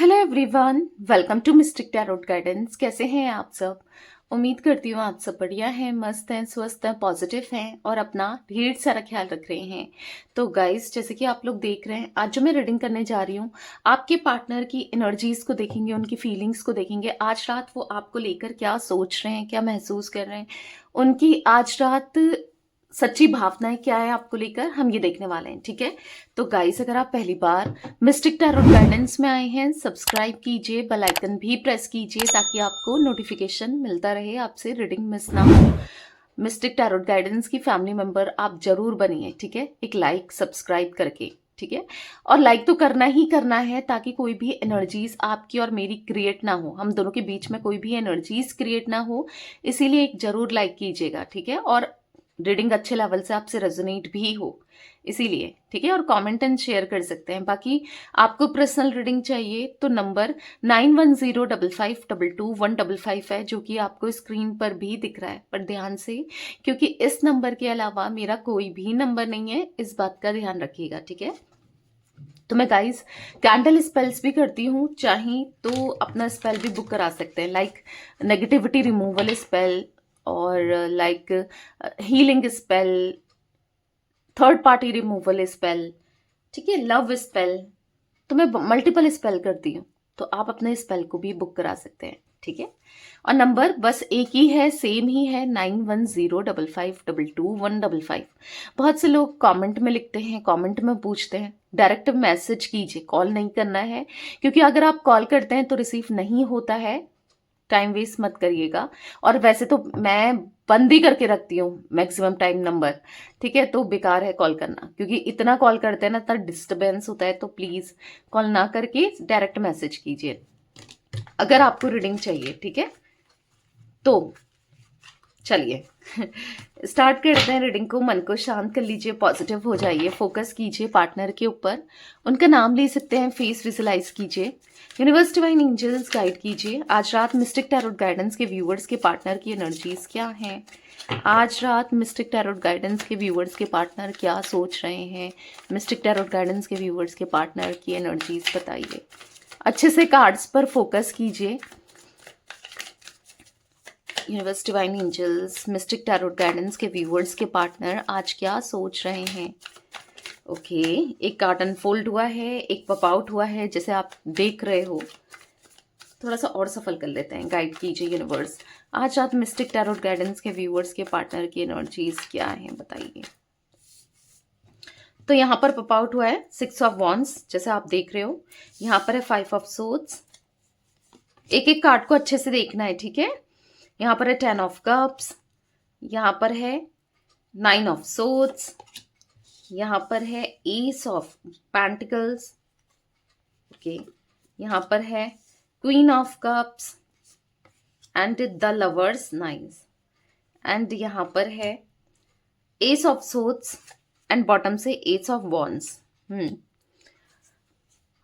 Hello everyone, welcome to mystic tarot guidance. कैसे हैं आप सब? उम्मीद करती हूँ आप सब बढ़िया हैं, मस्त हैं, स्वस्थ हैं, पॉजिटिव हैं और अपना ढेर सारा ख्याल रख रहे हैं। तो गाइस, जैसे कि आप लोग देख रहे हैं, आज जो मैं रीडिंग करने जा रही हूँ, आपके पार्टनर की एनर्जीज को देखेंगे, उनकी फीलिंग्स को देखेंगे। आज रात वो आपको लेकर क्या सोच रहे हैं, क्या महसूस कर रहे हैं, उनकी आज रात सच्ची भावनाएं क्या है आपको लेकर, हम ये देखने वाले हैं। ठीक है, तो गाइस, अगर आप पहली बार मिस्टिक टैरोट गाइडेंस में आए हैं, सब्सक्राइब कीजिए, बेल आइकन भी प्रेस कीजिए ताकि आपको नोटिफिकेशन मिलता रहे, आपसे रीडिंग मिस ना हो। मिस्टिक टैरोट गाइडेंस की फैमिली मेंबर आप जरूर बनिए। ठीक है, एक लाइक सब्सक्राइब करके। ठीक है, और लाइक तो करना ही करना है ताकि कोई भी एनर्जीज आपकी और मेरी क्रिएट ना हो, हम दोनों के बीच में कोई भी एनर्जीज क्रिएट ना हो, इसीलिए एक जरूर लाइक कीजिएगा। ठीक है, और रीडिंग अच्छे लेवल से आपसे रेजोनेट भी हो इसीलिए। ठीक है, और कमेंट एंड शेयर कर सकते हैं। बाकी आपको पर्सनल रीडिंग चाहिए तो नंबर 9105522155 है, जो कि आपको स्क्रीन पर भी दिख रहा है, पर ध्यान से, क्योंकि इस नंबर के अलावा मेरा कोई भी नंबर नहीं है, इस बात का ध्यान रखिएगा। ठीक है, तो मैं गाइस कैंडल स्पेल्स भी करती हूँ, चाहे तो अपना स्पेल भी बुक करा सकते हैं, लाइक नेगेटिविटी रिमूवल स्पेल और like healing spell, third party removal spell, ठीक है, लव स्पेल। तो मैं मल्टीपल स्पेल करती हूँ, तो आप अपने स्पेल को भी बुक करा सकते हैं। ठीक है, और नंबर बस एक ही है, सेम ही है, 9105522155। बहुत से लोग कमेंट में लिखते हैं, कमेंट में पूछते हैं, डायरेक्ट मैसेज कीजिए, कॉल नहीं करना है, क्योंकि अगर आप कॉल करते हैं तो रिसीव नहीं होता है। टाइम वेस्ट मत करिएगा, और वैसे तो मैं बंद ही करके रखती हूँ मैक्सिमम टाइम नंबर। ठीक है, तो बेकार है कॉल करना, क्योंकि इतना कॉल करते हैं ना, इतना डिस्टरबेंस होता है। तो प्लीज कॉल ना करके डायरेक्ट मैसेज कीजिए अगर आपको रीडिंग चाहिए। ठीक है, तो चलिए स्टार्ट करते हैं रीडिंग को। मन को शांत कर लीजिए, पॉजिटिव हो जाइए, फोकस कीजिए पार्टनर के ऊपर, उनका नाम ले सकते हैं, फेस विजुलाइज कीजिए, यूनिवर्स डिवाइन एंजल्स गाइड कीजिए। आज रात मिस्टिक टैरोट गाइडेंस के व्यूअर्स के पार्टनर की एनर्जीज क्या हैं? आज रात मिस्टिक टैरोट गाइडेंस के व्यूअर्स के पार्टनर क्या सोच रहे हैं? मिस्टिक टैरोट गाइडेंस के व्यूअर्स के पार्टनर की एनर्जीज बताइए। अच्छे से कार्ड्स पर फोकस कीजिए। Universe divine angels, mystic tarot guidance के व्यूअर्स के पार्टनर आज क्या सोच रहे हैं? ओके, एक कार्ड अनफोल्ड हुआ है, एक पॉप आउट हुआ है, जैसे आप देख रहे हो। थोड़ा सा और सफल कर लेते हैं, गाइड कीजिए यूनिवर्स। आज रात मिस्टिक टैरोट गाइडेंस के व्यूअर्स के पार्टनर की एनर्जीज क्या है, बताइए। तो यहाँ पर पॉप आउट हुआ है 6 ऑफ वॉन्ड्स, जैसे आप देख रहे हो। यहाँ पर है 5 ऑफ सोर्ड्स। एक एक कार्ड को अच्छे से देखना है, ठीक है। यहाँ पर है 10 ऑफ कप्स, यहाँ पर है 9 ऑफ सोर्ड्स, यहाँ पर है एस ऑफ पेंटिकल्स, ओके, यहाँ पर है queen of cups and the lovers nice, and यहाँ पर है ace of swords and bottom से ace of wands.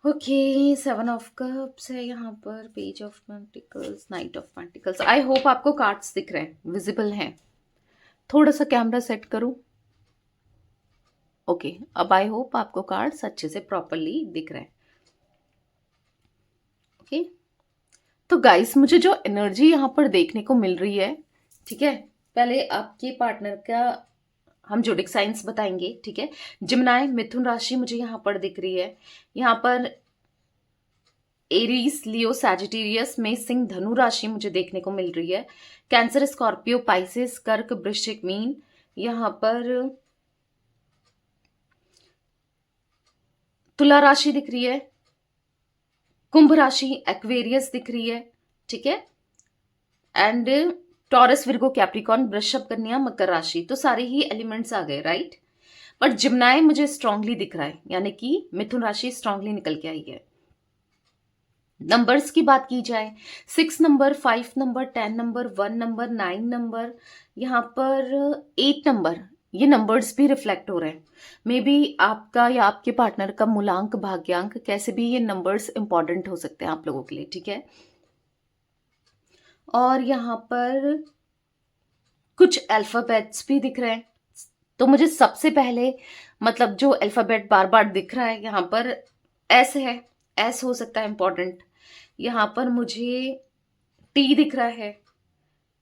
Okay, 7 of cups है यहाँ पर, page of pentacles, knight of pentacles. I hope आपको कार्ड्स दिख रहे हैं, विजिबल हैं। थोड़ा सा कैमरा सेट करूं। ओके, अब आई होप आपको कार्ड्स अच्छे से प्रॉपरली दिख रहे हैं। ओके, तो गाइस, मुझे जो एनर्जी यहाँ पर देखने को मिल रही है, ठीक है, पहले आपके पार्टनर का हम जोडिक साइंस बताएंगे। ठीक है, जिम्नाय मिथुन राशि मुझे यहाँ पर दिख रही है। यहाँ पर एरीज, लियो, सैजिटेरियस में सिंह, धनु राशि मुझे देखने को मिल रही है। कैंसर, स्कॉर्पियो, पाइसेस, कर्क, वृश्चिक, मीन। यहाँ पर तुला राशि दिख रही है, कुंभ राशि, एक्वेरियस दिख रही है, ठीक है, एंड टॉरस, विर्गो, कैप्रिकॉन, वृषभ, कन्या, मकर राशि। तो सारे ही एलिमेंट्स आ गए, राइट। पर जिम्नाय मुझे स्ट्रांगली दिख रहा है, यानी कि मिथुन राशि स्ट्रांगली निकल के आई है। नंबर्स की बात की जाए, 6 number, 5 number, 10 number, 1 number, 9 number, यहाँ पर 8 नंबर, ये नंबर्स भी रिफ्लेक्ट हो रहे हैं। मे बी आपका या आपके पार्टनर का मूलांक, भाग्यांक, कैसे भी ये नंबर्स इंपॉर्टेंट हो सकते हैं आप लोगों के लिए, ठीक है। और यहाँ पर कुछ अल्फाबेट्स भी दिख रहे हैं। तो मुझे सबसे पहले, मतलब जो अल्फाबेट बार बार दिख रहा है यहाँ पर, एस है, एस हो सकता है इंपॉर्टेंट। यहाँ पर मुझे टी दिख रहा है,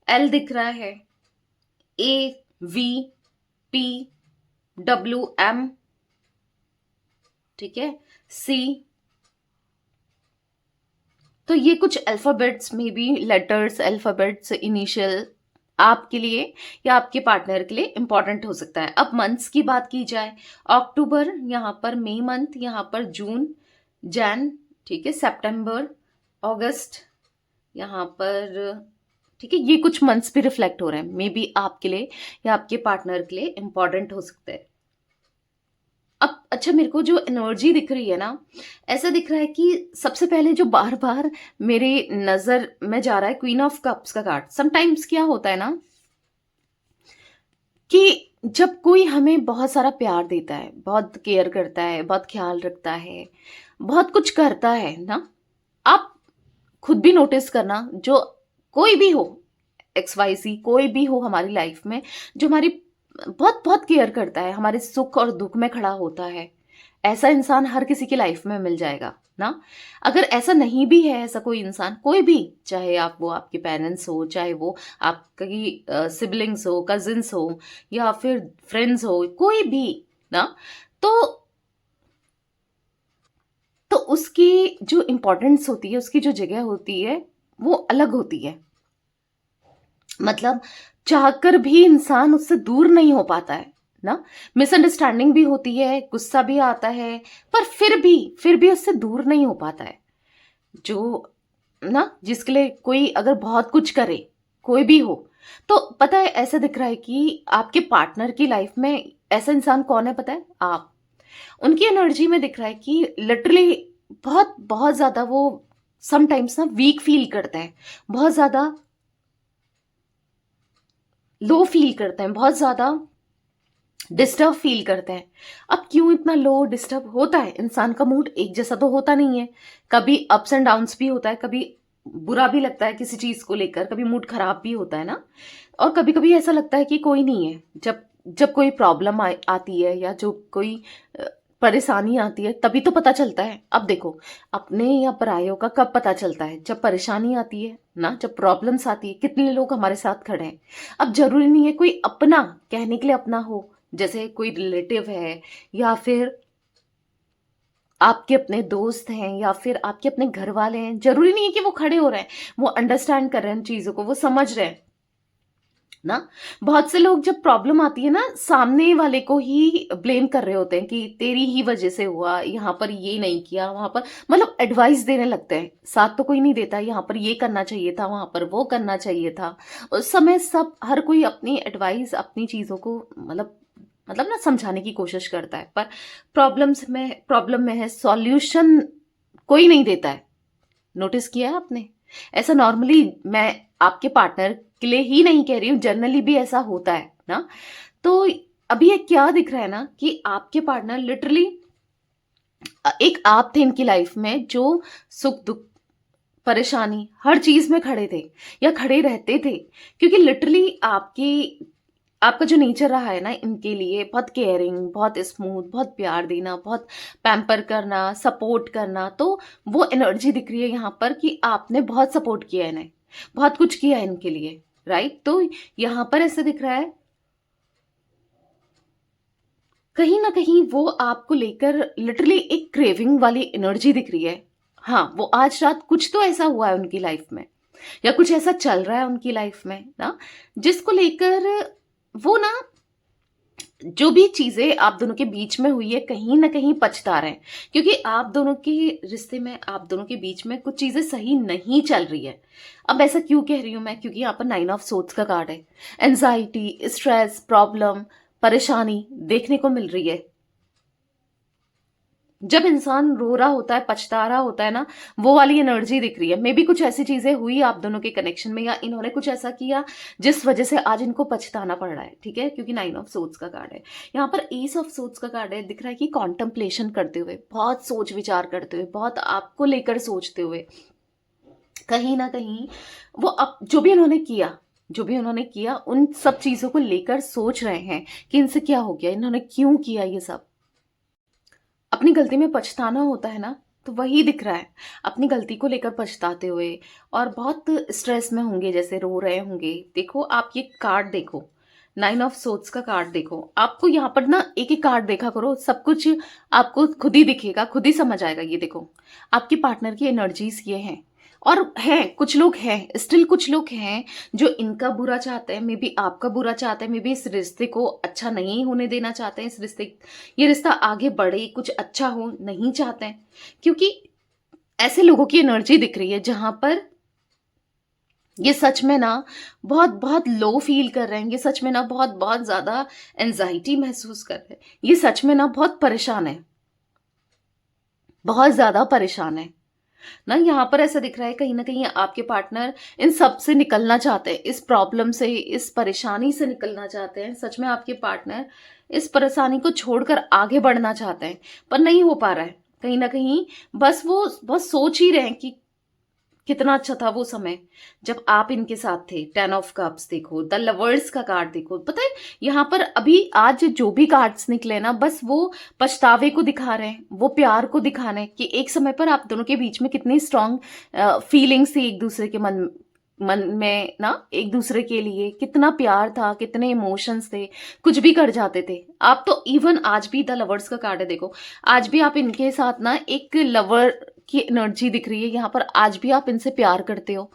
एल दिख रहा है, ए, वी, पी, डब्ल्यू, एम, ठीक है, सी। तो ये कुछ अल्फाबेट्स में भी, लेटर्स, अल्फाबेट्स, इनिशियल आपके लिए या आपके पार्टनर के लिए इंपॉर्टेंट हो सकता है। अब मंथ्स की बात की जाए, अक्टूबर, यहाँ पर मई मंथ, यहाँ पर जून, जैन, ठीक है, सितंबर, अगस्त, यहाँ पर, ठीक है, ये कुछ मंथ्स भी रिफ्लेक्ट हो रहे हैं, मे बी आपके लिए या आपके पार्टनर के लिए इंपॉर्टेंट हो सकते हैं। अब अच्छा, मेरे को जो एनर्जी दिख रही है ना, ऐसा दिख रहा है कि सबसे पहले जो बार बार मेरे नजर में जा रहा है क्वीन ऑफ कप्स का कार्ड। समटाइम्स क्या होता है ना कि जब कोई हमें बहुत सारा प्यार देता है, बहुत केयर करता है, बहुत ख्याल रखता है, बहुत कुछ करता है ना, आप खुद भी नोटिस करना, जो कोई भी हो, एक्स वाई सी कोई भी हो हमारी लाइफ में, जो हमारी बहुत बहुत केयर करता है, हमारे सुख और दुख में खड़ा होता है, ऐसा इंसान हर किसी की लाइफ में मिल जाएगा ना। अगर ऐसा नहीं भी है, ऐसा कोई इंसान, कोई भी, चाहे आप वो आपके पेरेंट्स हो, चाहे वो आपकी सिबलिंग्स हो, कजिन्स हो, या फिर फ्रेंड्स हो, कोई भी ना, तो उसकी जो इम्पोर्टेंस होती है, उसकी जो जगह होती है, वो अलग होती है। मतलब चाहकर भी इंसान उससे दूर नहीं हो पाता है ना। मिसअंडरस्टैंडिंग भी होती है, गुस्सा भी आता है, पर फिर भी उससे दूर नहीं हो पाता है। जो ना, जिसके लिए कोई अगर बहुत कुछ करे, कोई भी हो, तो पता है ऐसा दिख रहा है कि आपके पार्टनर की लाइफ में ऐसा इंसान कौन है पता है? आप। उनकी एनर्जी में दिख रहा है कि लिटरली बहुत बहुत ज्यादा वो समटाइम्स ना वीक फील करते हैं, बहुत ज्यादा लो फील करते हैं, बहुत ज्यादा डिस्टर्ब फील करते हैं। अब क्यों इतना लो डिस्टर्ब होता है? इंसान का मूड एक जैसा तो होता नहीं है, कभी अप्स एंड डाउन्स भी होता है, कभी बुरा भी लगता है किसी चीज को लेकर, कभी मूड खराब भी होता है ना, और कभी कभी ऐसा लगता है कि कोई नहीं है। जब जब कोई प्रॉब्लम आती है या जो कोई अ, परेशानी आती है, तभी तो पता चलता है। अब देखो, अपने या परायों का कब पता चलता है? जब परेशानी आती है ना, जब प्रॉब्लम्स आती है। कितने लोग हमारे साथ खड़े हैं। अब जरूरी नहीं है कोई अपना, कहने के लिए अपना हो, जैसे कोई रिलेटिव है, या फिर आपके अपने दोस्त हैं, या फिर आपके अपने घर वाले हैं, जरूरी नहीं है कि वो खड़े हो रहे हैं, वो अंडरस्टैंड कर रहे हैं उन चीजों को, वो समझ रहे हैं ना। बहुत से लोग जब प्रॉब्लम आती है ना, सामने वाले को ही ब्लेम कर रहे होते हैं कि तेरी ही वजह से हुआ, यहाँ पर ये नहीं किया, वहां पर, मतलब एडवाइस देने लगते हैं। साथ तो कोई नहीं देता, यहाँ पर ये करना चाहिए था, वहां पर वो करना चाहिए था। उस समय सब, हर कोई अपनी एडवाइस, अपनी चीजों को मतलब ना समझाने की कोशिश करता है, पर प्रॉब्लम में है, सॉल्यूशन कोई नहीं देता है। नोटिस किया है आपने? ऐसा नॉर्मली, मैं आपके पार्टनर के लिए ही नहीं कह रही हूँ, जनरली भी ऐसा होता है ना। तो अभी ये क्या दिख रहा है ना कि आपके पार्टनर लिटरली, एक आप थे इनकी लाइफ में जो सुख दुख परेशानी हर चीज में खड़े थे या खड़े रहते थे, क्योंकि लिटरली आपका जो नेचर रहा है ना इनके लिए, बहुत केयरिंग, बहुत स्मूथ, बहुत प्यार देना, बहुत पैम्पर करना, सपोर्ट करना, तो वो एनर्जी दिख रही है यहाँ पर कि आपने बहुत सपोर्ट किया है इन्हें, बहुत कुछ किया है इनके लिए, राइट। तो यहाँ पर ऐसे दिख रहा है कहीं ना कहीं वो आपको लेकर लिटरली एक क्रेविंग वाली एनर्जी दिख रही है। हाँ, वो आज रात कुछ तो ऐसा हुआ है उनकी लाइफ में, या कुछ ऐसा चल रहा है उनकी लाइफ में ना, जिसको लेकर वो ना, जो भी चीजें आप दोनों के बीच में हुई है, कहीं ना कहीं पछता रहे हैं, क्योंकि आप दोनों के रिश्ते में, आप दोनों के बीच में कुछ चीजें सही नहीं चल रही है। अब ऐसा क्यों कह रही हूं मैं? क्योंकि यहाँ पर 9 ऑफ सोर्ड्स का कार्ड है। एंजाइटी, स्ट्रेस, प्रॉब्लम, परेशानी देखने को मिल रही है। जब इंसान रो रहा होता है, पछता रहा होता है ना, वो वाली एनर्जी दिख रही है। मे बी कुछ ऐसी चीजें हुई आप दोनों के कनेक्शन में, या इन्होंने कुछ ऐसा किया जिस वजह से आज इनको पछताना पड़ रहा है, ठीक है, क्योंकि 9 ऑफ सोर्ड्स का कार्ड है। यहाँ पर एस ऑफ सोर्ड्स का कार्ड है, दिख रहा है कि कॉन्टम्पलेशन करते हुए, बहुत सोच विचार करते हुए, बहुत आपको लेकर सोचते हुए, कहीं ना कहीं वो अब जो भी उन्होंने किया उन सब चीजों को लेकर सोच रहे हैं कि इनसे क्या हो गया, इन्होंने क्यों किया ये सब। अपनी गलती में पछताना होता है ना, वही दिख रहा है, अपनी गलती को लेकर पछताते हुए और बहुत स्ट्रेस में होंगे, जैसे रो रहे होंगे। देखो आप ये कार्ड देखो, 9 ऑफ सोर्ड्स का कार्ड देखो। आपको यहाँ पर ना एक एक कार्ड देखा करो, सब कुछ आपको खुद ही दिखेगा, खुद ही समझ आएगा। ये देखो आपके पार्टनर की एनर्जीज ये हैं, और हैं कुछ लोग हैं, स्टिल कुछ लोग हैं जो इनका बुरा चाहते हैं, मे बी आपका बुरा चाहते हैं, मे बी इस रिश्ते को अच्छा नहीं होने देना चाहते हैं, ये रिश्ता आगे बढ़े, कुछ अच्छा हो नहीं चाहते हैं। क्योंकि ऐसे लोगों की एनर्जी दिख रही है जहां पर ये सच में ना बहुत बहुत लो फील कर रहे हैं, ये सच में ना बहुत बहुत ज्यादा एंजाइटी महसूस कर रहे हैं, ये सच में ना बहुत परेशान है, बहुत ज्यादा परेशान है ना। यहाँ पर ऐसा दिख रहा है कहीं ना कहीं आपके पार्टनर इन सब से निकलना चाहते हैं, इस प्रॉब्लम से, इस परेशानी से निकलना चाहते हैं। सच में आपके पार्टनर इस परेशानी को छोड़कर आगे बढ़ना चाहते हैं, पर नहीं हो पा रहा है। कहीं ना कहीं बस वो बस सोच ही रहे हैं कि कितना अच्छा था वो समय जब आप इनके साथ थे। 10 ऑफ कप्स देखो, द लवर्स का कार्ड देखो। पता है यहाँ पर अभी आज जो भी कार्ड्स निकले ना, बस वो पछतावे को दिखा रहे हैं, वो प्यार को दिखा रहे हैं कि एक समय पर आप दोनों के बीच में कितनी स्ट्रांग फीलिंग्स थी, एक दूसरे के मन में ना, एक दूसरे के लिए कितना प्यार था, कितने इमोशंस थे, कुछ भी कर जाते थे आप। तो इवन आज भी द लवर्स का कार्ड है देखो, आज भी आप इनके साथ ना एक लवर की एनर्जी दिख रही है यहाँ पर, आज भी आप इनसे प्यार करते हो,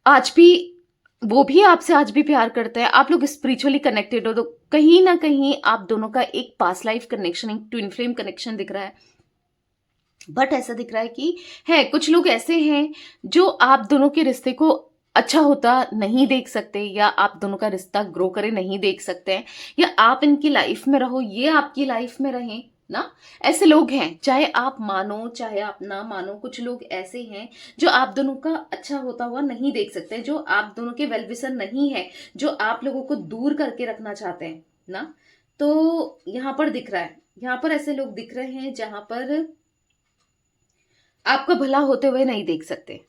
आज भी वो भी आपसे आज भी प्यार करते हैं, आप लोग स्पिरिचुअली कनेक्टेड हो। तो कहीं ना कहीं आप दोनों का एक पास्ट लाइफ कनेक्शन, एक ट्विन फ्लेम कनेक्शन दिख रहा है। बट ऐसा दिख रहा है कि है कुछ लोग ऐसे हैं जो आप दोनों के रिश्ते को अच्छा होता नहीं देख सकते, या आप दोनों का रिश्ता ग्रो करे नहीं देख सकते हैं, या आप इनकी लाइफ में रहो, ये आपकी लाइफ में रहें ना। ऐसे लोग हैं, चाहे आप मानो चाहे आप ना मानो, कुछ लोग ऐसे हैं जो आप दोनों का अच्छा होता हुआ नहीं देख सकते, जो आप दोनों के वेल विशर नहीं है, जो आप लोगों को दूर करके रखना चाहते हैं ना। तो यहाँ पर दिख रहा है, यहाँ पर ऐसे लोग दिख रहे हैं जहां पर आपका भला होते हुए नहीं देख सकते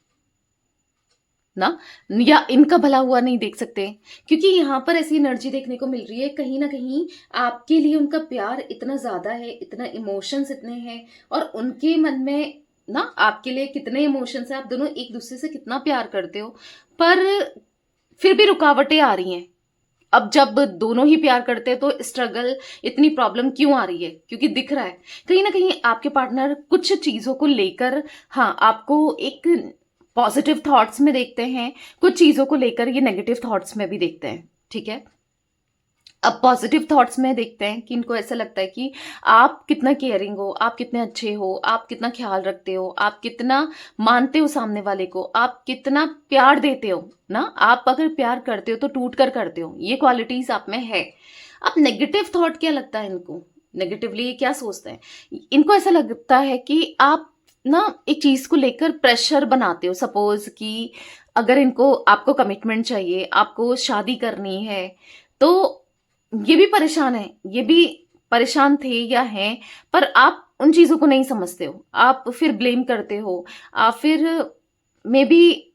ना, या इनका भला हुआ नहीं देख सकते, क्योंकि यहाँ पर ऐसी एनर्जी देखने को मिल रही है कहीं ना कहीं आपके लिए उनका प्यार इतना ज्यादा है, इतना इमोशंस इतने हैं, और उनके मन में ना आपके लिए कितने इमोशंस है, आप दोनों एक दूसरे से कितना प्यार करते हो, पर फिर भी रुकावटें आ रही हैं। अब जब दोनों ही प्यार करते हैं तो स्ट्रगल, इतनी प्रॉब्लम क्यों आ रही है? क्योंकि दिख रहा है कहीं ना कहीं आपके पार्टनर कुछ चीजों को लेकर, हाँ, आपको एक पॉजिटिव थॉट्स में देखते हैं, कुछ चीजों को लेकर ये नेगेटिव थॉट्स में भी देखते हैं। ठीक है, अब पॉजिटिव थॉट्स में देखते हैं कि इनको ऐसा लगता है कि आप कितना केयरिंग हो, आप कितने अच्छे हो, आप कितना ख्याल रखते हो, आप कितना मानते हो सामने वाले को, आप कितना प्यार देते हो ना। आप अगर प्यार करते हो तो टूट कर करते हो, ये क्वालिटीज आप में है। अब नेगेटिव थॉट क्या लगता है इनको, नेगेटिवली ये क्या सोचते हैं, इनको ऐसा लगता है कि आप ना एक चीज को लेकर प्रेशर बनाते हो। सपोज कि अगर इनको आपको कमिटमेंट चाहिए, आपको शादी करनी है, तो ये भी परेशान है, ये भी परेशान थे या हैं, पर आप उन चीजों को नहीं समझते हो, आप फिर ब्लेम करते हो, आप फिर मे बी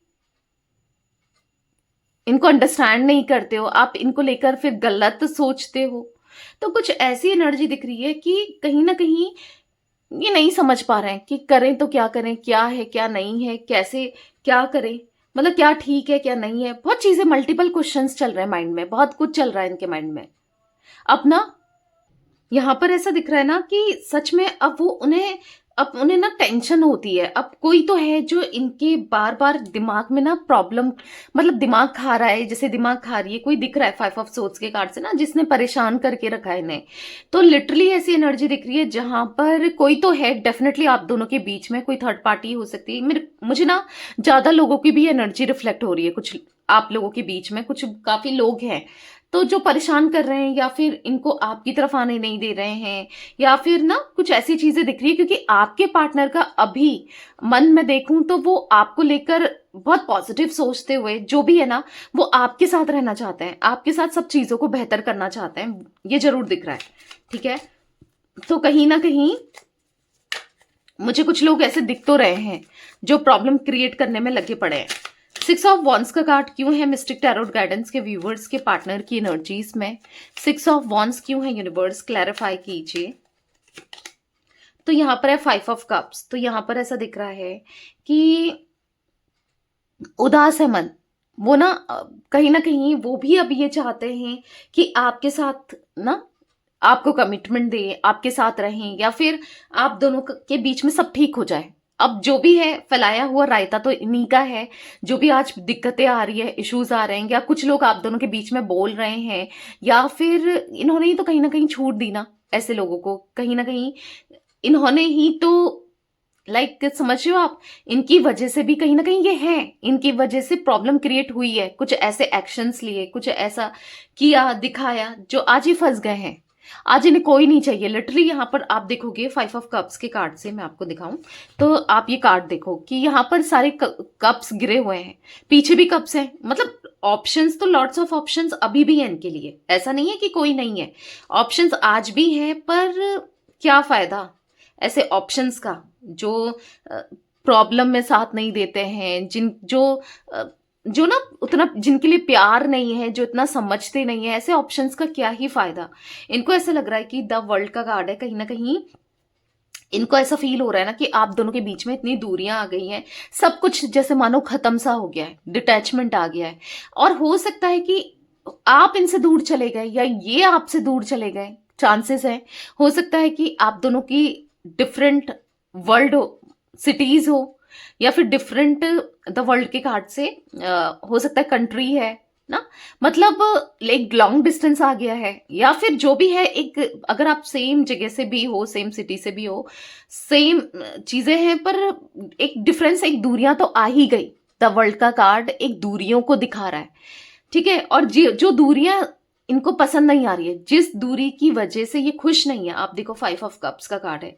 इनको अंडरस्टैंड नहीं करते हो, आप इनको लेकर फिर गलत सोचते हो। तो कुछ ऐसी एनर्जी दिख रही है कि कहीं ना कहीं ये नहीं समझ पा रहे हैं कि करें तो क्या करें, क्या है क्या नहीं है, कैसे क्या करें, मतलब क्या ठीक है क्या नहीं है। बहुत चीजें, मल्टीपल क्वेश्चंस चल रहे हैं माइंड में, बहुत कुछ चल रहा है इनके माइंड में। अब ना यहाँ पर ऐसा दिख रहा है ना कि सच में अब उन्हें ना टेंशन होती है। अब कोई तो है जो इनके बार बार दिमाग में ना प्रॉब्लम, मतलब दिमाग खा रहा है, जैसे दिमाग खा रही है, कोई दिख रहा है 5 ऑफ सोर्ड्स के कार्ड से ना, जिसने परेशान करके रखा है इन्हें। तो लिटरली ऐसी एनर्जी दिख रही है जहां पर कोई तो है, डेफिनेटली आप दोनों के बीच में कोई थर्ड पार्टी हो सकती है। मुझे ना ज्यादा लोगों की भी एनर्जी रिफ्लेक्ट हो रही है, कुछ आप लोगों के बीच में कुछ काफी लोग हैं तो जो परेशान कर रहे हैं, या फिर इनको आपकी तरफ आने नहीं दे रहे हैं, या फिर ना कुछ ऐसी चीजें दिख रही है। क्योंकि आपके पार्टनर का अभी मन में देखूं तो वो आपको लेकर बहुत पॉजिटिव सोचते हुए जो भी है ना, वो आपके साथ रहना चाहते हैं, आपके साथ सब चीजों को बेहतर करना चाहते हैं, ये जरूर दिख रहा है। ठीक है, तो कहीं ना कहीं मुझे कुछ लोग ऐसे दिख तो रहे हैं जो प्रॉब्लम क्रिएट करने में लगे पड़े हैं। 6 ऑफ वॉन्ड्स का कार्ड क्यों है मिस्टिक टैरोट गाइडेंस के व्यूवर्स के पार्टनर की एनर्जीज में? 6 ऑफ वॉन्ड्स क्यों है यूनिवर्स, क्लैरिफाई कीजिए। तो यहाँ पर है 5 ऑफ कप्स। तो यहाँ पर ऐसा दिख रहा है कि उदास है मन। वो ना कहीं ना कहीं वो भी अब ये चाहते हैं कि आपके साथ ना आपको कमिटमेंट दे, आपके साथ रहें, या फिर आप दोनों के बीच में सब ठीक हो जाए। अब जो भी है फैलाया हुआ रायता तो इन्हीं का है। जो भी आज दिक्कतें आ रही है, इश्यूज आ रहे हैं, या कुछ लोग आप दोनों के बीच में बोल रहे हैं, या फिर इन्होंने ही तो कहीं ना कहीं छूट दी ना ऐसे लोगों को। कहीं ना कहीं इन्होंने ही तो समझ रहे हो आप, इनकी वजह से भी कहीं ना कहीं ये है, इनकी वजह से प्रॉब्लम क्रिएट हुई है। कुछ ऐसे एक्शंस लिए, कुछ ऐसा किया दिखाया जो आज ही फंस गए हैं। आज इन्हें कोई नहीं चाहिए लिटरली। यहाँ पर आप देखोगे 5 ऑफ कप्स के कार्ड से मैं आपको दिखाऊं तो आप ये कार्ड देखो कि यहाँ पर सारे कप्स गिरे हुए हैं, पीछे भी कप्स हैं। मतलब ऑप्शंस तो लॉट्स ऑफ ऑप्शंस अभी भी हैं इनके लिए, ऐसा नहीं है कि कोई नहीं है। ऑप्शंस आज भी हैं, पर क्या फायदा ऐसे ऑप्शंस का जो प्रॉब्लम में साथ नहीं देते हैं, जो ना उतना जिनके लिए प्यार नहीं है, जो इतना समझते नहीं है। ऐसे ऑप्शंस का क्या ही फायदा। इनको ऐसा लग रहा है कि द वर्ल्ड का कार्ड है, कहीं ना कहीं इनको ऐसा फील हो रहा है ना कि आप दोनों के बीच में इतनी दूरियां आ गई हैं, सब कुछ जैसे मानो खत्म सा हो गया है, डिटैचमेंट आ गया है। और हो सकता है कि आप इनसे दूर चले गए या ये आपसे दूर चले गए, चांसेस है। हो सकता है कि आप दोनों की डिफरेंट वर्ल्ड हो, सिटीज हो, या फिर डिफरेंट द वर्ल्ड के कार्ड से हो सकता है कंट्री है ना। मतलब एक लॉन्ग डिस्टेंस आ गया है, या फिर जो भी है, एक अगर आप सेम जगह से भी हो, सेम सिटी से भी हो, सेम चीजें हैं, पर एक डिफरेंस, एक दूरियां तो आ ही गई। द वर्ल्ड का कार्ड एक दूरियों को दिखा रहा है, ठीक है। और जो दूरियां इनको पसंद नहीं आ रही है, जिस दूरी की वजह से ये खुश नहीं है, आप देखो 5 ऑफ कप्स का कार्ड है,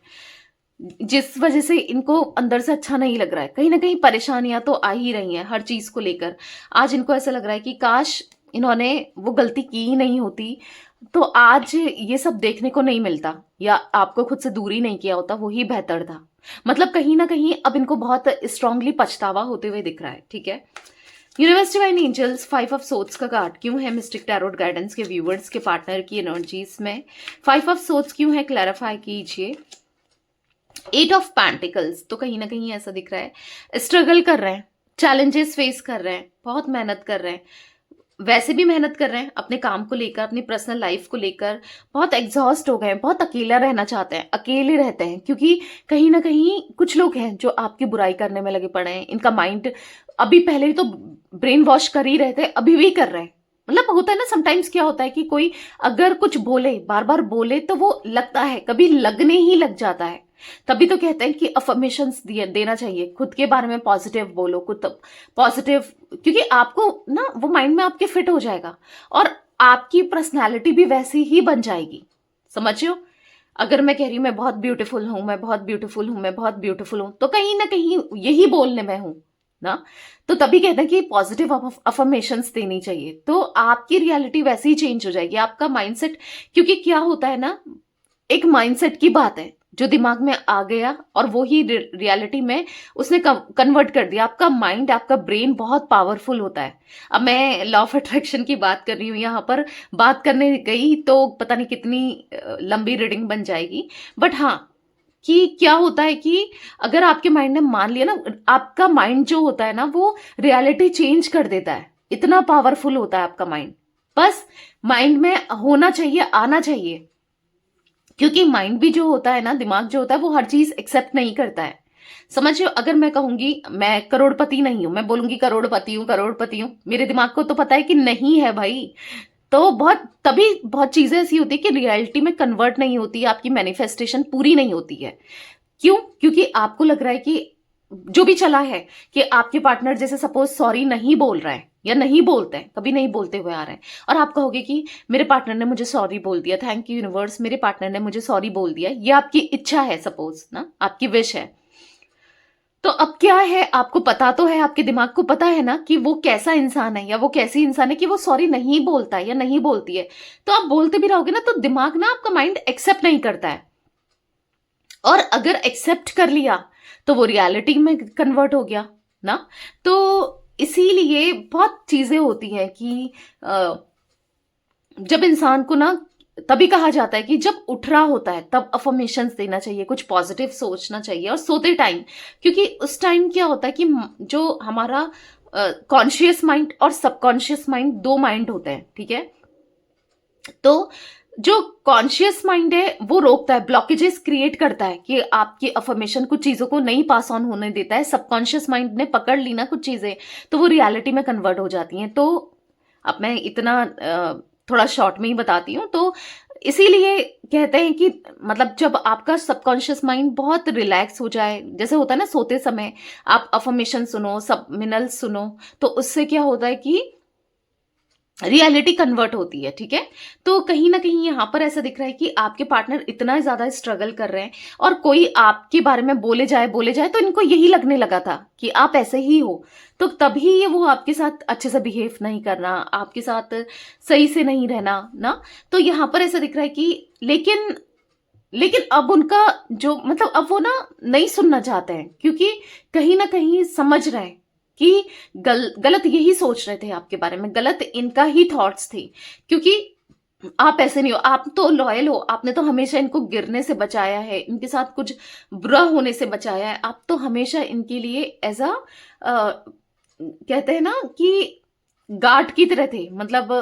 जिस वजह से इनको अंदर से अच्छा नहीं लग रहा है। कहीं ना कहीं परेशानियां तो आ ही रही हैं हर चीज को लेकर। आज इनको ऐसा लग रहा है कि काश इन्होंने वो गलती की ही नहीं होती, तो आज ये सब देखने को नहीं मिलता, या आपको खुद से दूरी नहीं किया होता, वही बेहतर था। मतलब कहीं ना कहीं अब इनको बहुत स्ट्रांगली पछतावा होते हुए दिख रहा है, ठीक है। Universe divine angels 5 of swords का कार्ड क्यों है मिस्टिक टैरोट गाइडेंस के व्यूवर्स के पार्टनर की एनर्जीज में? 5 ऑफ सोर्ड्स क्यों है, क्लैरिफाई कीजिए। 8 ऑफ पेंटिकल्स, तो कहीं ना कहीं ऐसा दिख रहा है स्ट्रगल कर रहे हैं, चैलेंजेस फेस कर रहे हैं, बहुत मेहनत कर रहे हैं, वैसे भी मेहनत कर रहे हैं अपने काम को लेकर, अपनी पर्सनल लाइफ को लेकर। बहुत एग्जॉस्ट हो गए हैं, बहुत अकेला रहना चाहते हैं, अकेले रहते हैं, क्योंकि कहीं ना कहीं कुछ लोग हैं जो आपकी बुराई करने में लगे पड़े हैं। इनका माइंड अभी पहले तो ब्रेन वॉश कर ही रहे थे, अभी भी कर रहे हैं। मतलब होता है ना समटाइम्स, क्या होता है कि कोई अगर कुछ बोले, बार बार बोले, तो वो लगता है, कभी लगने ही लग जाता है। तभी तो कहते हैं कि अफर्मेशंस देना चाहिए, खुद के बारे में पॉजिटिव बोलो, खुद पॉजिटिव, क्योंकि आपको ना वो माइंड में आपके फिट हो जाएगा, और आपकी पर्सनैलिटी भी वैसी ही बन जाएगी। समझियो, अगर मैं कह रही हूं मैं बहुत ब्यूटीफुल हूं, मैं बहुत ब्यूटीफुल हूं, मैं बहुत ब्यूटीफुल हूं, तो कहीं ना कहीं यही बोलने में हूं ना। तो तभी कहते हैं कि पॉजिटिव अफर्मेशंस देनी चाहिए, तो आपकी रियलिटी वैसे ही चेंज हो जाएगी, आपका माइंडसेट। क्योंकि क्या होता है ना, एक माइंडसेट की बात है जो दिमाग में आ गया, और वो ही रियलिटी में उसने कन्वर्ट कर दिया। आपका माइंड, आपका ब्रेन बहुत पावरफुल होता है। अब मैं लॉ ऑफ अट्रैक्शन की बात कर रही हूँ यहाँ पर, बात करने गई तो पता नहीं कितनी लंबी रीडिंग बन जाएगी। बट हाँ, कि क्या होता है कि अगर आपके माइंड ने मान लिया ना, आपका माइंड जो होता है ना, वो रियलिटी चेंज कर देता है। इतना पावरफुल होता है आपका माइंड। बस माइंड में होना चाहिए, आना चाहिए, क्योंकि माइंड भी जो होता है ना, दिमाग जो होता है, वो हर चीज एक्सेप्ट नहीं करता है। समझिए, अगर मैं कहूंगी मैं करोड़पति नहीं हूं, मैं बोलूंगी करोड़पति हूं, करोड़पति हूं, मेरे दिमाग को तो पता है कि नहीं है भाई। तो तभी बहुत चीजें ऐसी होती है कि रियलिटी में कन्वर्ट नहीं होती है, आपकी मैनिफेस्टेशन पूरी नहीं होती है। क्यों? क्योंकि आपको लग रहा है कि जो भी चला है, कि आपके पार्टनर जैसे सपोज सॉरी नहीं बोल रहा है, या नहीं बोलते हैं, कभी नहीं बोलते हुए आ रहे हैं, और आप कहोगे कि मेरे पार्टनर ने मुझे सॉरी बोल दिया, थैंक यू यूनिवर्स, मेरे पार्टनर ने मुझे सॉरी बोल दिया। ये आपकी इच्छा है, सपोज ना, आपकी विश है। तो अब क्या है, आपको पता तो है, आपके दिमाग को पता है ना कि वो कैसा इंसान है, या वो कैसी इंसान है कि वो सॉरी नहीं बोलता है या नहीं बोलती है। तो आप बोलते भी रहोगे ना, तो दिमाग ना, आपका माइंड एक्सेप्ट नहीं करता है। और अगर एक्सेप्ट कर लिया तो वो रियलिटी में कन्वर्ट हो गया ना। तो इसीलिए बहुत चीजें होती हैं कि जब इंसान को ना तभी कहा जाता है कि जब उठ रहा होता है तब अफर्मेशंस देना चाहिए, कुछ पॉजिटिव सोचना चाहिए, और सोते टाइम, क्योंकि उस टाइम क्या होता है कि जो हमारा कॉन्शियस माइंड और सबकॉन्शियस माइंड, दो माइंड होते हैं, ठीक है। तो जो कॉन्शियस माइंड है वो रोकता है, ब्लॉकेजेस क्रिएट करता है कि आपकी अफर्मेशन कुछ चीजों को नहीं पास ऑन होने देता है। सबकॉन्शियस माइंड ने पकड़ ली ना कुछ चीजें, तो वो रियलिटी में कन्वर्ट हो जाती हैं। तो अब मैं इतना थोड़ा शॉर्ट में ही बताती हूँ। तो इसीलिए कहते हैं कि मतलब जब आपका सबकॉन्शियस माइंड बहुत रिलैक्स हो जाए, जैसे होता है ना सोते समय आप अफर्मेशन सुनो, सबमिनल्स सुनो, तो उससे क्या होता है कि रियलिटी कन्वर्ट होती है, ठीक है। तो कहीं ना कहीं यहाँ पर ऐसा दिख रहा है कि आपके पार्टनर इतना ज्यादा स्ट्रगल कर रहे हैं, और कोई आपके बारे में बोले जाए तो इनको यही लगने लगा था कि आप ऐसे ही हो, तो तभी ये वो आपके साथ अच्छे से बिहेव नहीं करना, आपके साथ सही से नहीं रहना ना। तो यहाँ पर ऐसा दिख रहा है कि लेकिन लेकिन अब उनका जो मतलब अब वो ना नहीं सुनना चाहते हैं, क्योंकि कहीं ना कहीं समझ रहे हैं कि गलत यही सोच रहे थे आपके बारे में, गलत इनका ही थॉट्स थे। क्योंकि आप ऐसे नहीं हो, आप तो लॉयल हो, आपने तो हमेशा इनको गिरने से बचाया है, इनके साथ कुछ बुरा होने से बचाया है, आप तो हमेशा इनके लिए एज अ कहते हैं ना कि गार्ड की तरह थे, मतलब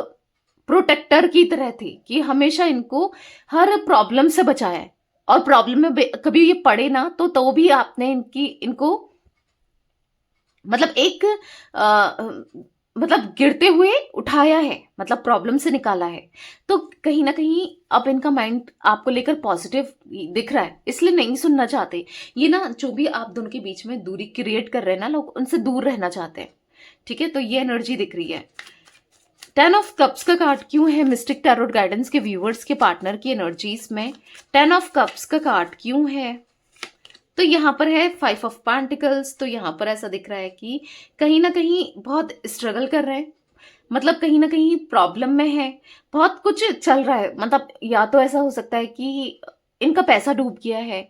प्रोटेक्टर की तरह थे, कि हमेशा इनको हर प्रॉब्लम से बचाया है। और प्रॉब्लम में कभी ये पड़े ना तो भी आपने इनको मतलब एक मतलब गिरते हुए उठाया है, मतलब प्रॉब्लम से निकाला है। तो कहीं ना कहीं अब इनका माइंड आपको लेकर पॉजिटिव दिख रहा है, इसलिए नहीं सुनना चाहते। ये ना जो भी आप दोनों के बीच में दूरी क्रिएट कर रहे हैं ना लोग, उनसे दूर रहना चाहते हैं, ठीक है। तो ये एनर्जी दिख रही है। 10 ऑफ कप्स का कार्ड क्यों है मिस्टिक टैरोट गाइडेंस के व्यूअर्स के पार्टनर की एनर्जीज में? 10 ऑफ कप्स का कार्ड क्यों है? तो यहाँ पर है 5 ऑफ पेंटिकल्स। तो यहाँ पर ऐसा दिख रहा है कि कहीं ना कहीं बहुत स्ट्रगल कर रहे हैं, मतलब कहीं ना कहीं प्रॉब्लम में है, बहुत कुछ चल रहा है। मतलब या तो ऐसा हो सकता है कि इनका पैसा डूब गया है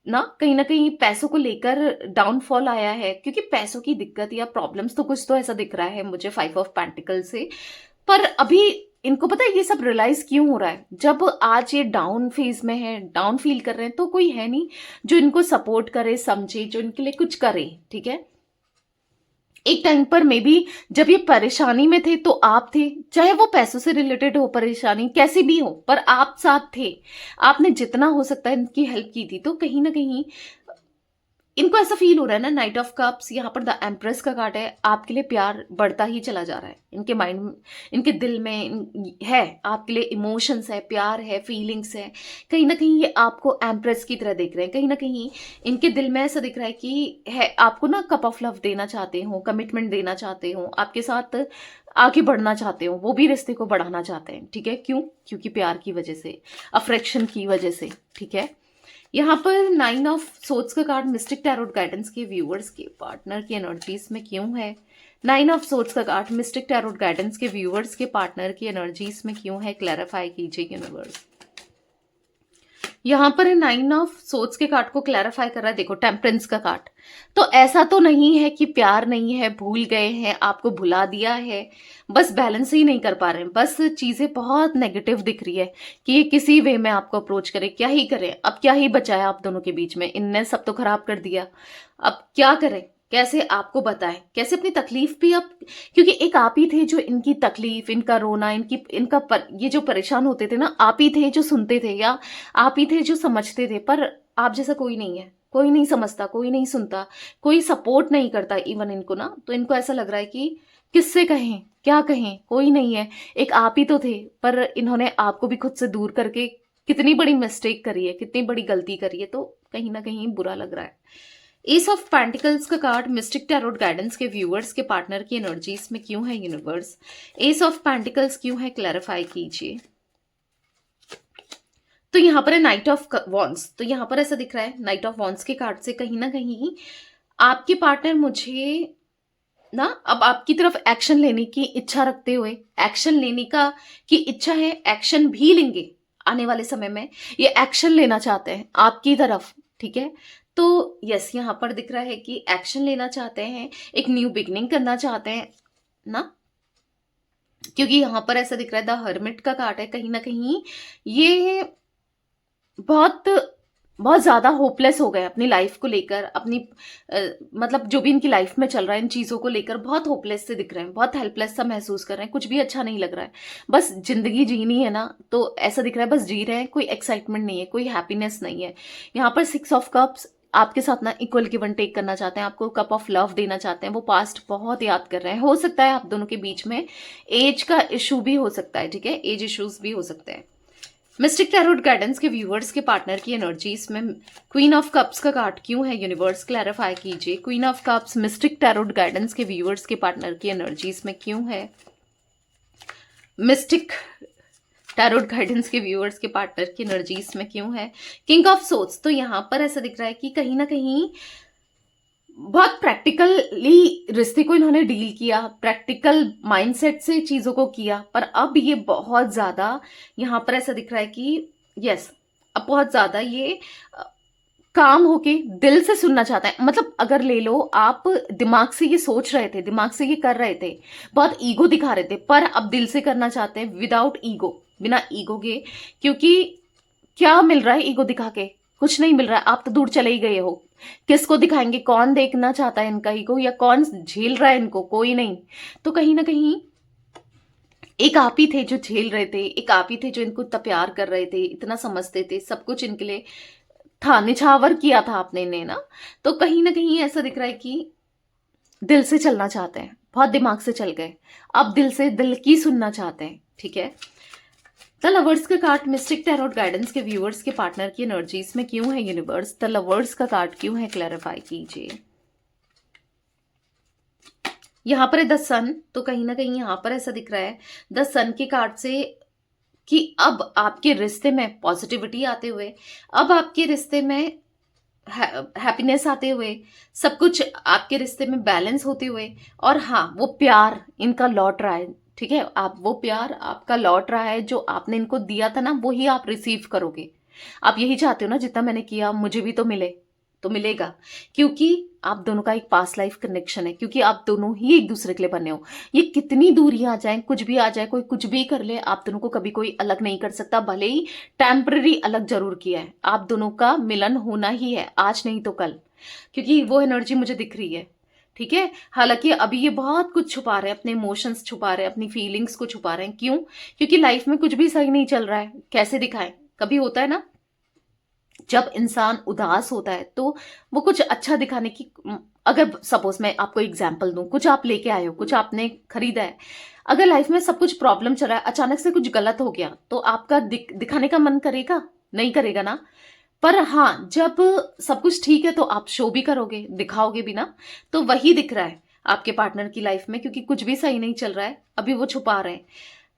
ना कहीं पैसों को लेकर डाउनफॉल आया है, क्योंकि पैसों की दिक्कत या प्रॉब्लम्स तो कुछ तो ऐसा दिख रहा है मुझे 5 ऑफ पेंटिकल से। पर अभी इनको पता है ये सब रियलाइज क्यों हो रहा है, जब आज ये डाउन फेज में है, डाउन फील कर रहे हैं, तो कोई है नहीं जो इनको सपोर्ट करे, समझे, जो इनके लिए कुछ करे, ठीक है। एक टाइम पर मे बी जब ये परेशानी में थे तो आप थे, चाहे वो पैसों से रिलेटेड हो, परेशानी कैसी भी हो, पर आप साथ थे, आपने जितना हो सकता है इनकी हेल्प की थी। तो कहीं ना कहीं इनको ऐसा फील हो रहा है ना, नाइट ऑफ कप्स, यहाँ पर द एम्प्रेस का कार्ड है, आपके लिए प्यार बढ़ता ही चला जा रहा है। इनके माइंड में, इनके दिल में है आपके लिए इमोशंस है, प्यार है, फीलिंग्स है। कहीं ना कहीं ये आपको एम्प्रेस की तरह देख रहे हैं, कहीं ना कहीं इनके दिल में ऐसा दिख रहा है कि है आपको ना कप ऑफ लव देना चाहते हो, कमिटमेंट देना चाहते हो, आपके साथ आगे बढ़ना चाहते हो, वो भी रिश्ते को बढ़ाना चाहते हैं, ठीक है। क्यों? क्योंकि प्यार की वजह से, अफ्रेक्शन की वजह से, ठीक है। यहाँ पर 9 ऑफ सोर्ड्स का कार्ड मिस्टिक टैरोट गाइडेंस के व्यूअर्स के पार्टनर की एनर्जीज में क्यों है? 9 ऑफ सोर्ड्स का कार्ड मिस्टिक टैरोट गाइडेंस के व्यूअर्स के पार्टनर की एनर्जीज में क्यों है? क्लैरिफाई कीजिए यूनिवर्स। यहाँ पर 9 ऑफ सोर्ड्स के कार्ड को क्लैरिफाई कर रहा है, देखो टेम्परेंस का कार्ड। तो ऐसा तो नहीं है कि प्यार नहीं है, भूल गए हैं, आपको भुला दिया है, बस बैलेंस ही नहीं कर पा रहे हैं, बस चीजें बहुत नेगेटिव दिख रही है कि ये किसी वे में आपको अप्रोच करे, क्या ही करें, अब क्या ही बचाया आप दोनों के बीच में, इनने सब तो खराब कर दिया, अब क्या करें, कैसे आपको बताएं, कैसे अपनी तकलीफ भी आप, क्योंकि एक आप ही थे जो इनकी तकलीफ, इनका रोना, ये जो परेशान होते थे ना, आप ही थे जो सुनते थे, या आप ही थे जो समझते थे। पर आप जैसा कोई नहीं है, कोई नहीं समझता, कोई नहीं सुनता, कोई सपोर्ट नहीं करता इवन इनको ना। तो इनको ऐसा लग रहा है कि किससे कहें, क्या कहें, कोई नहीं है, एक आप ही तो थे, पर इन्होंने आपको भी खुद से दूर करके कितनी बड़ी मिस्टेक करी है, कितनी बड़ी गलती करी है, तो कहीं ना कहीं बुरा लग रहा है। एस ऑफ पेंटिकल्स का कार्ड मिस्टिक टैरोट गाइडेंस के व्यूअर्स के पार्टनर की एनर्जीज में क्यों है यूनिवर्स? एस ऑफ पेंटिकल्स क्यों है? क्लैरिफाई कीजिए। तो यहाँ पर है नाइट ऑफ वॉन्ड्स। तो यहाँ पर ऐसा दिख रहा है नाइट ऑफ वॉन्ड्स के कार्ड से कहीं ना कहीं आपके पार्टनर मुझे ना अब आपकी तरफ एक्शन लेने की इच्छा रखते हुए, एक्शन लेने का की इच्छा है, एक्शन भी लेंगे आने वाले समय में, ये एक्शन लेना चाहते हैं आपकी तरफ, ठीक है। तो यस, यहाँ पर दिख रहा है कि एक्शन लेना चाहते हैं, एक न्यू बिगनिंग करना चाहते हैं ना। क्योंकि यहाँ पर ऐसा दिख रहा है द हर्मिट का कार्ड है, कहीं ना कहीं ये बहुत बहुत ज्यादा होपलेस हो गए अपनी लाइफ को लेकर, अपनी मतलब जो भी इनकी लाइफ में चल रहा है इन चीजों को लेकर बहुत होपलेस से दिख रहे हैं, बहुत हेल्पलेस सा महसूस कर रहे हैं, कुछ भी अच्छा नहीं लग रहा है। बस जिंदगी जीनी है ना, तो ऐसा दिख रहा है बस जी रहे हैं, कोई एक्साइटमेंट नहीं है, कोई हैप्पीनेस नहीं है। यहाँ पर 6 ऑफ कप्स आपके साथ ना इक्वल गिव एंड टेक करना चाहते हैं, आपको कप ऑफ लव देना चाहते हैं, वो पास्ट बहुत याद कर रहे हैं। हो सकता है आप दोनों के बीच में एज का इशू भी हो सकता है, ठीक है, एज इश्यूज भी हो सकते हैं। मिस्टिक टैरोट गाइडेंस के व्यूअर्स के पार्टनर की एनर्जी इसमें क्वीन ऑफ कप्स का कार्ड क्यों है, यूनिवर्स क्लैरिफाई कीजिए। Queen of cups mistake tarot guidance के व्यूअर्स के पार्टनर की एनर्जी इसमें क्यों है। मिस्टिक टैरोट गाइडेंस के व्यूअर्स के पार्टनर की एनर्जी इसमें क्यों है। किंग ऑफ सोर्स, तो यहां पर ऐसा दिख रहा है कि कहीं ना कहीं बहुत प्रैक्टिकली रिश्ते को इन्होंने डील किया, प्रैक्टिकल माइंडसेट से चीजों को किया, पर अब ये बहुत ज्यादा यहां पर ऐसा दिख रहा है कि यस, अब बहुत ज्यादा ये काम होके दिल से सुनना चाहता है। मतलब अगर ले लो आप, दिमाग से ये सोच रहे थे, दिमाग से ये कर रहे थे, बहुत ईगो दिखा रहे थे, पर अब दिल से करना चाहते हैं विदाउट ईगो, बिना ईगो के। क्योंकि क्या मिल रहा है ईगो दिखा के, कुछ नहीं मिल रहा है, आप तो दूर चले ही गए हो। किसको दिखाएंगे, कौन देखना चाहता है इनका ईगो, या कौन झेल रहा है इनको, कोई नहीं। तो कहीं ना कहीं एक आप ही थे जो झेल रहे थे, एक आप ही थे जो इनको इतना प्यार कर रहे थे, इतना समझते थे, सब कुछ इनके लिए था, निछावर किया था आपने इन्हें ना। तो कहीं ना कहीं ऐसा दिख रहा है कि दिल से चलना चाहते हैं, बहुत दिमाग से चल गए, अब दिल से दिल की सुनना चाहते हैं, ठीक है। द लवर्स का कार्ड मिस्टिक टैरोट गाइडेंस के व्यूअर्स के पार्टनर की एनर्जीज में क्यों है, यूनिवर्स द लवर्स का कार्ड क्यों है, क्लैरिफाई कीजिए। यहां पर है द सन, तो कहीं ना कहीं यहां पर ऐसा दिख रहा है द सन के कार्ड से कि अब आपके रिश्ते में पॉजिटिविटी आते हुए, अब आपके रिश्ते में हैप्पीनेस आते हुए, सब कुछ आपके रिश्ते में बैलेंस होते हुए, और हाँ वो प्यार इनका लौट रहा है, ठीक है, आप वो प्यार आपका लौट रहा है, जो आपने इनको दिया था ना वही आप रिसीव करोगे। आप यही चाहते हो ना, जितना मैंने किया मुझे भी तो मिले, तो मिलेगा। क्योंकि आप दोनों का एक पास्ट लाइफ कनेक्शन है, क्योंकि आप दोनों ही एक दूसरे के लिए बने हो। ये कितनी दूरी आ जाए, कुछ भी आ जाए, कोई कुछ भी कर ले, आप दोनों को कभी कोई अलग नहीं कर सकता, भले ही टेम्पररी अलग जरूर किया है, आप दोनों का मिलन होना ही है, आज नहीं तो कल, क्योंकि वो एनर्जी मुझे दिख रही है, ठीक है। हालांकि अभी ये बहुत कुछ छुपा रहे हैं, अपने इमोशंस छुपा रहे हैं, अपनी फीलिंग्स को छुपा रहे हैं। क्यों? क्योंकि लाइफ में कुछ भी सही नहीं चल रहा है, कैसे दिखाएं। कभी होता है ना, जब इंसान उदास होता है तो वो कुछ अच्छा दिखाने की, अगर सपोज मैं आपको एग्जांपल दूं, कुछ आप लेके आए हो, कुछ आपने खरीदा है, अगर लाइफ में सब कुछ प्रॉब्लम चल रहा है, अचानक से कुछ गलत हो गया, तो आपका दिखाने का मन करेगा? नहीं करेगा ना। पर हाँ, जब सब कुछ ठीक है तो आप शो भी करोगे, दिखाओगे भी ना। तो वही दिख रहा है आपके पार्टनर की लाइफ में, क्योंकि कुछ भी सही नहीं चल रहा है, अभी वो छुपा रहे हैं,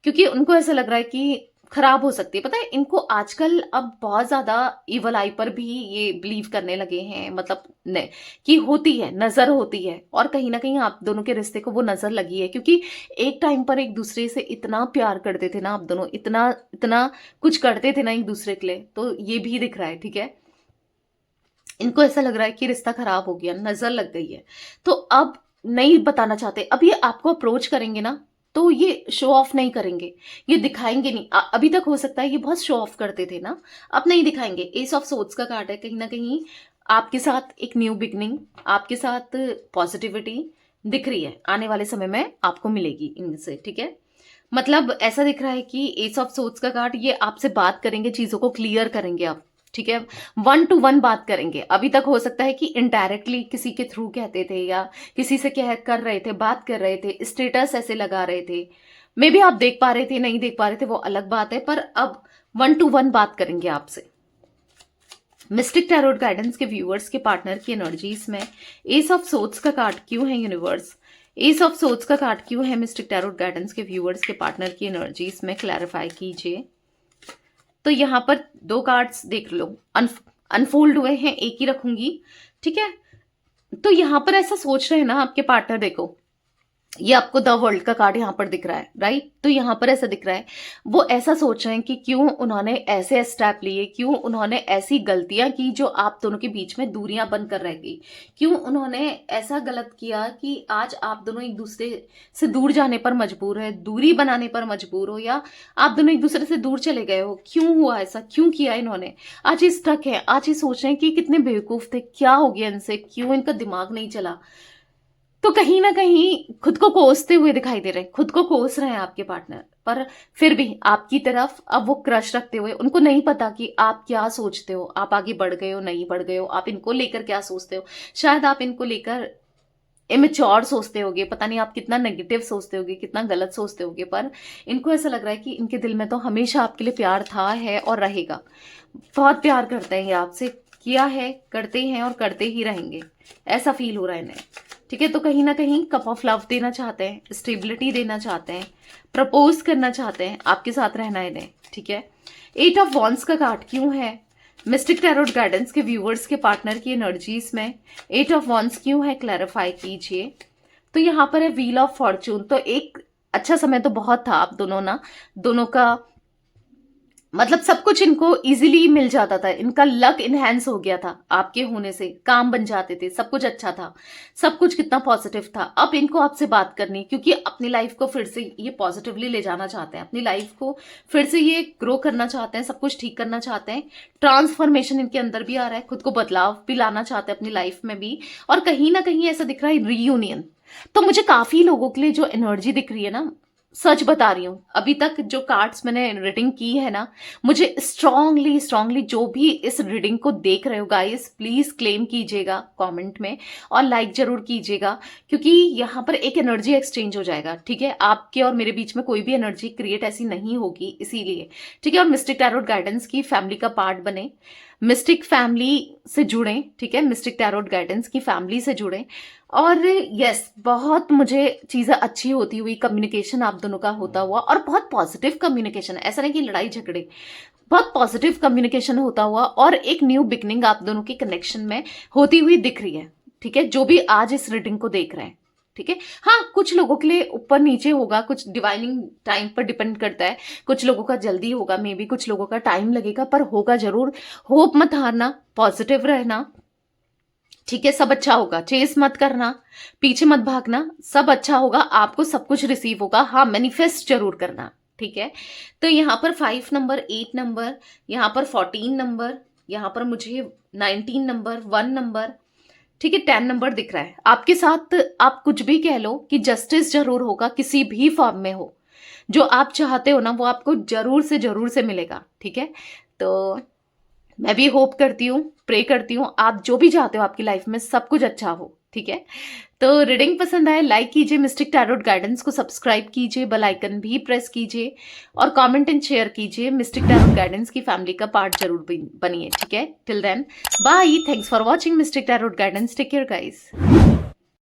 क्योंकि उनको ऐसा लग रहा है कि खराब हो सकती है। पता है इनको आजकल अब बहुत ज्यादा इवल आई पर भी ये बिलीव करने लगे हैं, मतलब ने कि होती है, नजर होती है, और कहीं ना कहीं आप दोनों के रिश्ते को वो नजर लगी है, क्योंकि एक टाइम पर एक दूसरे से इतना प्यार करते थे ना आप दोनों, इतना इतना कुछ करते थे ना एक दूसरे के लिए। तो ये भी दिख रहा है, ठीक है। इनको ऐसा लग रहा है कि रिश्ता खराब हो गया, नजर लग गई है, तो अब नहीं बताना चाहते। अब ये आपको अप्रोच करेंगे ना, तो ये शो ऑफ नहीं करेंगे, ये दिखाएंगे नहीं। अभी तक हो सकता है ये बहुत शो ऑफ करते थे ना, अब नहीं दिखाएंगे। एस ऑफ सोर्ड्स का कार्ड है, कहीं ना कहीं आपके साथ एक न्यू बिगनिंग, आपके साथ पॉजिटिविटी दिख रही है, आने वाले समय में आपको मिलेगी इनसे, ठीक है। मतलब ऐसा दिख रहा है कि एस ऑफ सोर्ड्स का कार्ड, ये आपसे बात करेंगे, चीजों को क्लियर करेंगे आप, ठीक है, 1 to 1 बात करेंगे। अभी तक हो सकता है कि इनडायरेक्टली किसी के थ्रू कहते थे, या किसी से कह कर रहे थे, बात कर रहे थे, स्टेटस ऐसे लगा रहे थे, मे बी आप देख पा रहे थे, नहीं देख पा रहे थे, वो अलग बात है, पर अब 1 to 1 बात करेंगे आपसे। मिस्टिक टैरोट गाइडेंस के व्यूअर्स के पार्टनर की एनर्जीज में एस ऑफ सोर्ड्स का कार्ड क्यों है, यूनिवर्स एस ऑफ सोर्ड्स का कार्ड क्यों है मिस्टिक टैरोट गाइडेंस के व्यूअर्स के पार्टनर की एनर्जीज में, क्लैरिफाई कीजिए। तो यहां पर 2 कार्ड्स देख लो, अनफोल्ड हुए हैं, एक ही रखूंगी, ठीक है। तो यहां पर ऐसा सोच रहे हैं ना आपके पार्टनर, देखो ये आपको द वर्ल्ड का कार्ड यहाँ पर दिख रहा है, राइट? तो यहाँ पर ऐसा दिख रहा है, वो ऐसा सोच रहे हैं कि क्यों उन्होंने ऐसे स्टेप लिए, क्यों उन्होंने ऐसी गलतियां की जो आप दोनों के बीच में दूरियां बनकर रह गई, क्यों उन्होंने ऐसा गलत किया कि आज आप दोनों एक दूसरे से दूर जाने पर मजबूर है, दूरी बनाने पर मजबूर हो, या आप दोनों एक दूसरे से दूर चले गए हो। क्यों हुआ ऐसा, क्यों किया इन्होंने? आज ये स्टक है, आज ये सोच रहे हैं कि कितने बेवकूफ थे, क्या हो गया इनसे, क्यों इनका दिमाग नहीं चला। तो कहीं ना कहीं खुद को कोसते हुए दिखाई दे रहे हैं, खुद को कोस रहे हैं आपके पार्टनर, पर फिर भी आपकी तरफ अब वो क्रश रखते हुए, उनको नहीं पता कि आप क्या सोचते हो, आप आगे बढ़ गए हो नहीं बढ़ गए हो, आप इनको लेकर क्या सोचते हो। शायद आप इनको लेकर इमेच्योर सोचते होगे, पता नहीं आप कितना नेगेटिव सोचते होगे, कितना गलत सोचते होगे, पर इनको ऐसा लग रहा है कि इनके दिल में तो हमेशा आपके लिए प्यार था, है और रहेगा। बहुत प्यार करते हैं ये आपसे, किया है, करते हैं और करते ही रहेंगे, ऐसा फील हो रहा है इन्हें। ठीक है, तो कहीं ना कहीं कप ऑफ लव देना चाहते हैं, स्टेबिलिटी देना चाहते हैं, प्रपोज करना चाहते हैं, आपके साथ रहना है इन्हें। ठीक है, 8 ऑफ वॉन्ड्स का कार्ड क्यों है मिस्टिक टैरोट गाइडेंस के व्यूअर्स के पार्टनर की एनर्जीज में? 8 ऑफ वॉन्ड्स क्यों है, क्लैरिफाई कीजिए। तो यहाँ पर है व्हील ऑफ फॉर्चून। तो एक अच्छा समय तो बहुत था, आप दोनों ना, दोनों का मतलब सब कुछ इनको इजीली मिल जाता था, इनका लक इनहेंस हो गया था आपके होने से, काम बन जाते थे, सब कुछ अच्छा था, सब कुछ कितना पॉजिटिव था। अब इनको आपसे बात करनी, क्योंकि अपनी लाइफ को फिर से ये पॉजिटिवली ले जाना चाहते हैं, अपनी लाइफ को फिर से ये ग्रो करना चाहते हैं, सब कुछ ठीक करना चाहते हैं, ट्रांसफॉर्मेशन इनके अंदर भी आ रहा है, खुद को बदलाव भी लाना चाहते हैं अपनी लाइफ में भी, और कहीं ना कहीं ऐसा दिख रहा है रीयूनियन। तो मुझे काफी लोगों के लिए जो एनर्जी दिख रही है ना, सच बता रही हूँ, अभी तक जो कार्ड्स मैंने रीडिंग की है ना, मुझे स्ट्रांगली स्ट्रांगली, जो भी इस रीडिंग को देख रहे हो गाइस, प्लीज क्लेम कीजिएगा कमेंट में और लाइक जरूर कीजिएगा, क्योंकि यहाँ पर एक एनर्जी एक्सचेंज हो जाएगा। ठीक है, आपके और मेरे बीच में कोई भी एनर्जी क्रिएट ऐसी नहीं होगी, इसीलिए। ठीक है, और मिस्टिक टैरोट गाइडेंस की फैमिली का पार्ट बने, मिस्टिक फैमिली से जुड़ें। ठीक है, मिस्टिक टैरोट गाइडेंस की फैमिली से जुड़ें। और यस, बहुत मुझे चीजें अच्छी होती हुई, कम्युनिकेशन आप दोनों का होता हुआ, और बहुत पॉजिटिव कम्युनिकेशन, ऐसा नहीं कि लड़ाई झगड़े, बहुत पॉजिटिव कम्युनिकेशन होता हुआ, और एक न्यू बिगनिंग आप दोनों के कनेक्शन में होती हुई दिख रही है। ठीक है, जो भी आज इस रीडिंग को देख रहे हैं। ठीक है, हाँ, कुछ लोगों के लिए ऊपर नीचे होगा, कुछ डिवाइनिंग टाइम पर डिपेंड करता है, कुछ लोगों का जल्दी होगा, मे बी कुछ लोगों का टाइम लगेगा, पर होगा जरूर। होप मत हारना, पॉजिटिव रहना। ठीक है, सब अच्छा होगा, चेस मत करना, पीछे मत भागना, सब अच्छा होगा, आपको सब कुछ रिसीव होगा। हाँ, मैनिफेस्ट जरूर करना। ठीक है, तो यहाँ पर 5 नंबर, 8 नंबर, यहाँ पर 14 नंबर, यहाँ पर मुझे 19 नंबर, 1 नंबर, ठीक है, 10 नंबर दिख रहा है। आपके साथ आप कुछ भी कह लो कि जस्टिस जरूर होगा, किसी भी फॉर्म में हो, जो आप चाहते हो ना वो आपको जरूर से मिलेगा। ठीक है, तो मैं भी होप करती हूँ, प्रे करती हूँ, आप जो भी चाहते हो आपकी लाइफ में सब कुछ अच्छा हो। ठीक है, तो रीडिंग पसंद आए लाइक कीजिए, मिस्टिक टैरोट गाइडेंस को सब्सक्राइब कीजिए, बेल आइकन भी प्रेस कीजिए, और कमेंट एंड शेयर कीजिए। मिस्टिक टैरोट गाइडेंस की फैमिली का पार्ट जरूर बनिए। ठीक है, till then bye, thanks for watching mystic tarot guidance, take care guys.